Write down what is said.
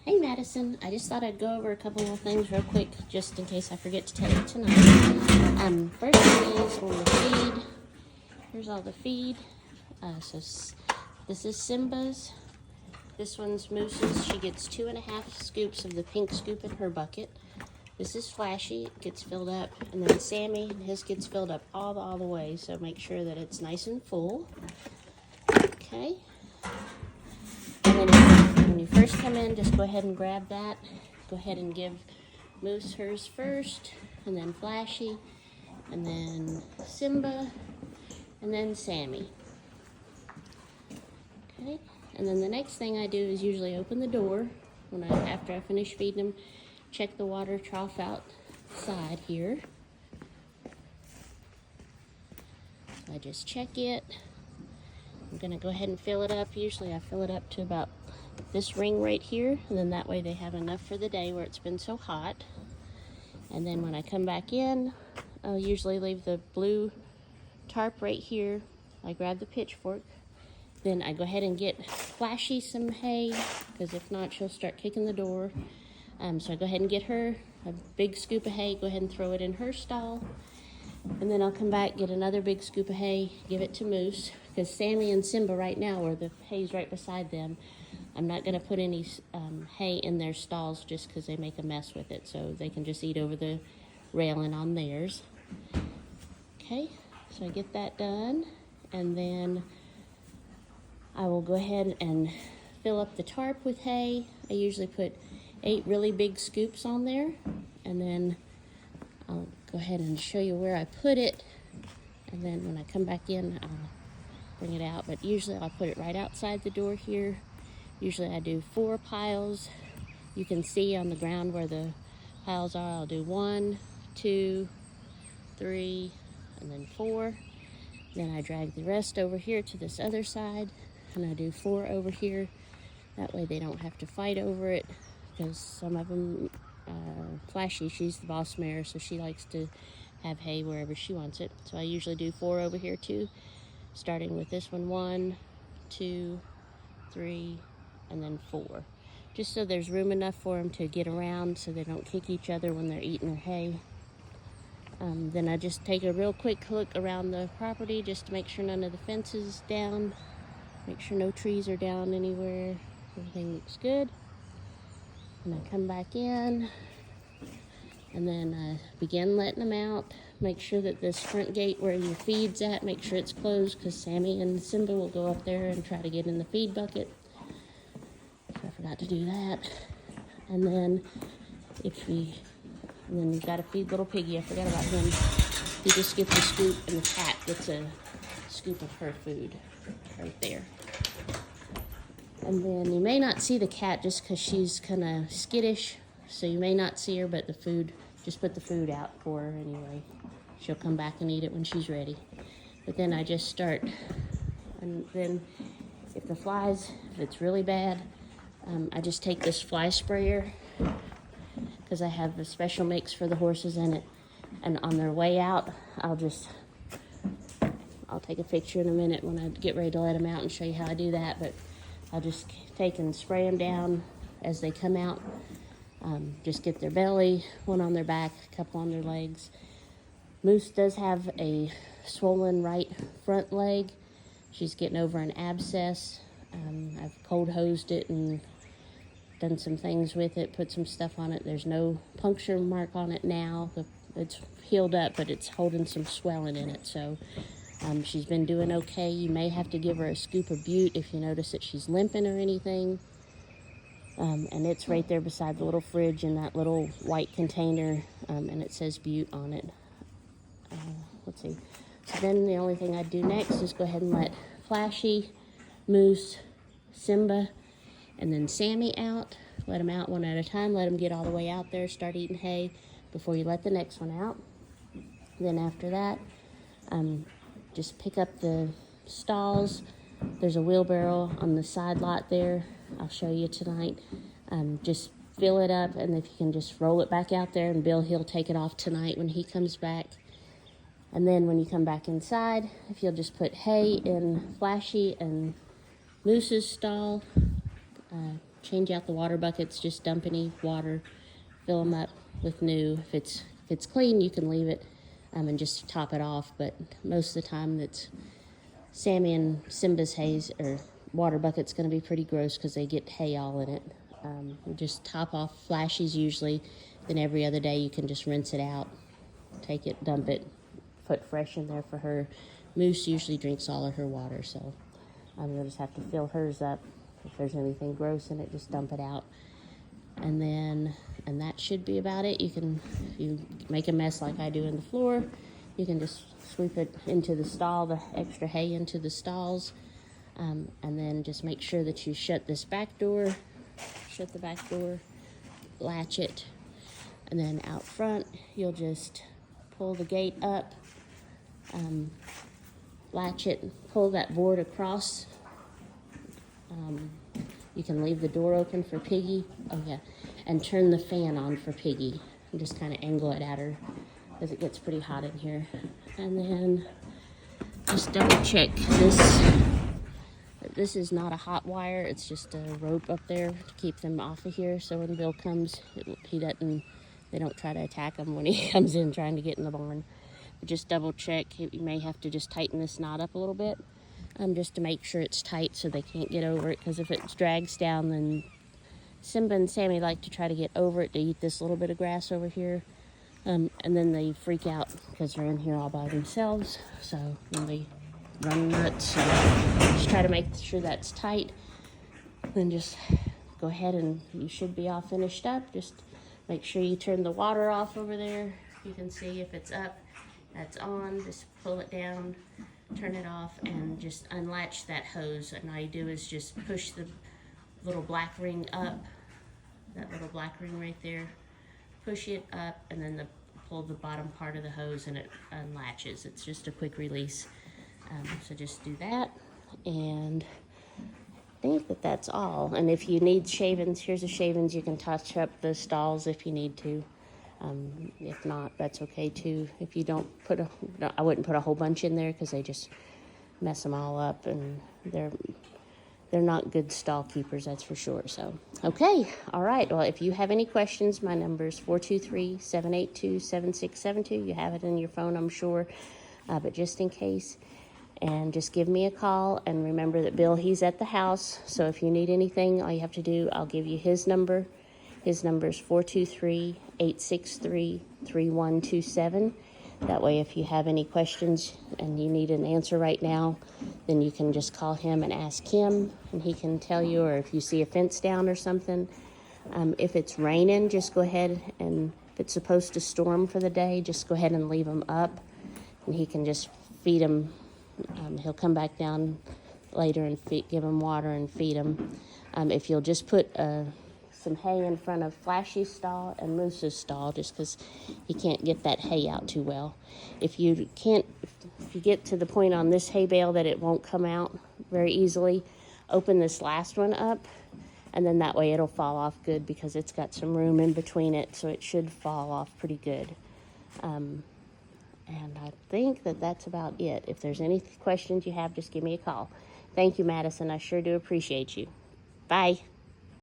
Hey Madison, I just thought I'd go over a couple more things real quick, just in case I forget to tell you tonight. First thing is on the feed. Here's all the feed. This is Simba's. This one's Moose's. She gets 2.5 scoops of the pink scoop in her bucket. This is Flashy. It gets filled up, and then Sammy, his gets filled up all the way. So make sure that it's nice and full. Okay. And then when you first come in, just go ahead and grab that. Go ahead and give Moose hers first, and then Flashy, and then Simba, and then Sammy. Okay, and then the next thing I do is usually open the door after I finish feeding them. Check the water trough outside here. So I just check it. I'm gonna go ahead and fill it up. Usually I fill it up to about this ring right here, and then that way they have enough for the day where it's been so hot. And then when I come back in, I'll usually leave the blue tarp right here. I grab the pitchfork. Then I go ahead and get Flashy some hay, because if not, she'll start kicking the door. So I go ahead and get her a big scoop of hay, go ahead and throw it in her stall. And then I'll come back, get another big scoop of hay, give it to Moose, because Sammy and Simba right now, where the hay's right beside them, I'm not going to put any hay in their stalls just because they make a mess with it, so they can just eat over the railing on theirs. Okay, so I get that done, and then I will go ahead and fill up the tarp with hay. I usually put 8 really big scoops on there, and then I'll go ahead and show you where I put it, and then when I come back in, I'll bring it out. But usually I'll put it right outside the door here. Usually I do 4 piles. You can see on the ground where the piles are. I'll do 1, 2, 3, and then 4. Then I drag the rest over here to this other side, and I do 4 over here. That way they don't have to fight over it, because some of them, Flashy, she's the boss mare, so she likes to have hay wherever she wants it. So I usually do 4 over here too, starting with this one, 1, 2, 3, and then 4. Just so there's room enough for them to get around so they don't kick each other when they're eating their hay. Then I just take a real quick look around the property just to make sure none of the fence is down. Make sure no trees are down anywhere. Everything looks good. And I come back in, and then I begin letting them out. Make sure that this front gate where your feed's at, make sure it's closed, because Sammy and Simba will go up there and try to get in the feed bucket. So I forgot to do that. And then you've got to feed little Piggy. I forgot about him. He just gets a scoop, and the cat gets a scoop of her food right there. And then you may not see the cat just because she's kind of skittish, so you may not see her, but just put the food out for her anyway. She'll come back and eat it when she's ready. But then I just start, and then if it's really bad, I just take this fly sprayer, because I have a special mix for the horses in it, and on their way out, I'll take a picture in a minute when I get ready to let them out and show you how I do that, but I'll just take and spray them down as they come out. Just get their belly, 1 on their back, a couple on their legs. Moose does have a swollen right front leg. She's getting over an abscess. I've cold hosed it and done some things with it, put some stuff on it. There's no puncture mark on it now. It's healed up, but it's holding some swelling in it, so she's been doing okay. You may have to give her a scoop of Bute if you notice that she's limping or anything. And it's right there beside the little fridge in that little white container, and it says Bute on it. Let's see. So then the only thing I'd do next is go ahead and let Flashy, Moose, Simba, and then Sammy out. Let them out one at a time. Let them get all the way out there, start eating hay before you let the next one out. Then after that, just pick up the stalls. There's a wheelbarrow on the side lot there. I'll show you tonight. Just fill it up, and if you can just roll it back out there, and Bill, he'll take it off tonight when he comes back. And then when you come back inside, if you'll just put hay in Flashy and Moose's stall, change out the water buckets, just dump any water, fill them up with new. If it's clean, you can leave it and just top it off, but most of the time that's Sammy and Simba's hay or water bucket's going to be pretty gross because they get hay all in it. Just top off Flashy's usually, then every other day you can just rinse it out, take it, dump it, put fresh in there for her. Moose usually drinks all of her water, so you'll just have to fill hers up. If there's anything gross in it, just dump it out. And that should be about it. If you make a mess like I do in the floor, you can just sweep it into the stall, the extra hay into the stalls, and then just make sure that you shut the back door, latch it, and then out front, you'll just pull the gate up, latch it, pull that board across. You can leave the door open for Piggy. Oh yeah, and turn the fan on for Piggy. And just kind of angle it at her because it gets pretty hot in here. And then just double check this. This is not a hot wire. It's just a rope up there to keep them off of here. So when Bill comes, they don't try to attack him when he comes in trying to get in the barn. But just double check. You may have to just tighten this knot up a little bit. Just to make sure it's tight so they can't get over it, because if it drags down, then Simba and Sammy like to try to get over it to eat this little bit of grass over here, and then they freak out because they're in here all by themselves, so then they run nuts. So just try to make sure that's tight, then just go ahead and you should be all finished up. Just make sure you turn the water off over there. You can see if it's up, that's on. Just pull it down, turn it off, and just unlatch that hose. And all you do is just push the little black ring up, that little black ring right there, push it up, and then pull the bottom part of the hose and it unlatches. It's just a quick release. So just do that, and I think that's all. And if you need shavings, here's the shavings. You can touch up the stalls if you need to. If not, that's okay too. If you don't I wouldn't put a whole bunch in there because they just mess them all up, and they're not good stall keepers, that's for sure. So, okay, all right. Well, if you have any questions, my number is 423-782-7672. You have it in your phone, I'm sure, but just in case, and just give me a call. And remember that Bill, he's at the house, so if you need anything, all you have to do, I'll give you his number. His number is 423-863-3127. That way, if you have any questions and you need an answer right now, then you can just call him and ask him, and he can tell you. Or if you see a fence down or something, if it's raining, just go ahead, and if it's supposed to storm for the day, just go ahead and leave them up, and he can just feed them. He'll come back down later and give them water and feed them. If you'll just put some hay in front of Flashy's stall and Moose's stall, just because he can't get that hay out too well. If you get to the point on this hay bale that it won't come out very easily, open this last one up, and then that way it'll fall off good because it's got some room in between it, so it should fall off pretty good. And I think that's about it. If there's any questions you have, just give me a call. Thank you, Madison. I sure do appreciate you. Bye.